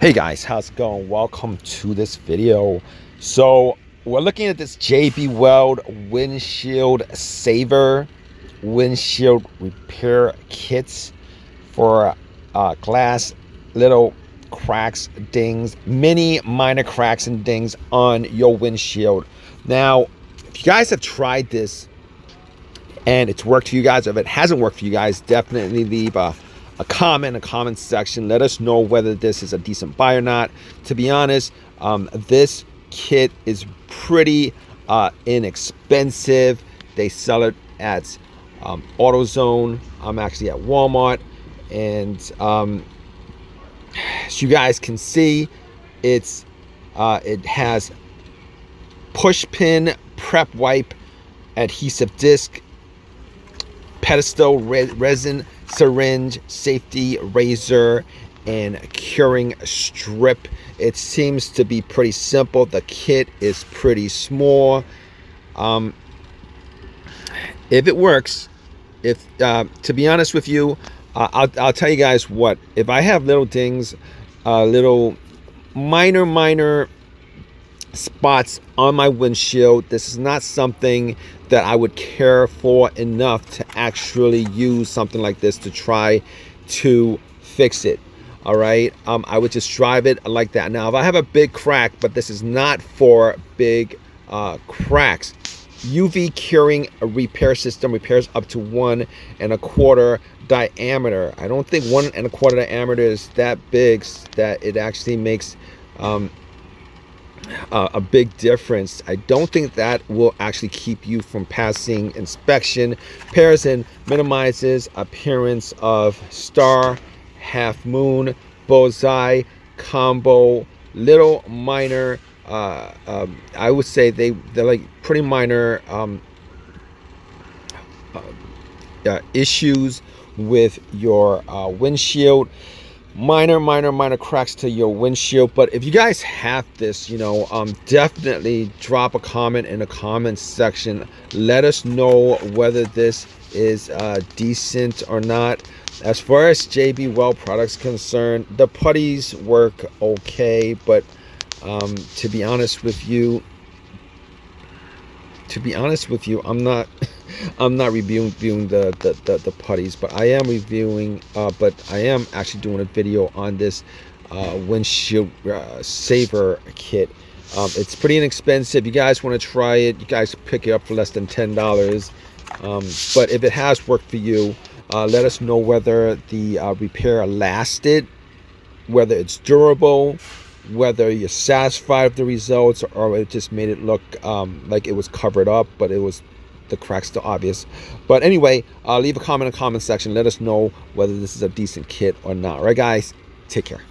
Hey guys, how's it going? Welcome to this video. So we're looking at this JB Weld windshield saver windshield repair kits for glass, little cracks, dings, many minor cracks and dings on your windshield. Now, if you guys have tried this and it's worked for you guys, or if it hasn't worked for you guys, definitely leave a comment section. Let us know whether this is a decent buy or not. To be honest, this kit is pretty inexpensive. They sell it at AutoZone. I'm actually at Walmart, and as you guys can see, it has push pin, prep wipe, adhesive disc, pedestal, resin, syringe, safety, razor, and curing strip. It seems to be pretty simple. The kit is pretty small. If it works, to be honest with you, I'll tell you guys what, if I have little dings, little minor spots on my windshield, this is not something that I would care for enough to actually use something like this to try to fix it. All right, I would just drive it like that. Now, if I have a big crack, but this is not for big cracks, UV curing repair system repairs up to 1 1/4 diameter. I don't think 1 1/4 diameter is that big that it actually makes a big difference. I don't think that will actually keep you from passing inspection. Repairs and minimizes appearance of star, half moon, bullseye, combo, little minor. I would say they're like pretty minor issues with your windshield. Minor cracks to your windshield. But if you guys have this, definitely drop a comment in the comment section. Let us know whether this is decent or not. As far as JB Weld products concerned, the putties work okay, but to be honest with you, I'm not reviewing the putties, but I am reviewing. But I am actually doing a video on this windshield saver kit. It's pretty inexpensive. You guys want to try it, you guys pick it up for less than $10. But if it has worked for you, let us know whether the repair lasted, whether it's durable, whether you're satisfied with the results, or it just made it look like it was covered up, but the cracks still obvious. But anyway, leave a comment in the comment section. Let us know whether this is a decent kit or not. All right, guys, take care.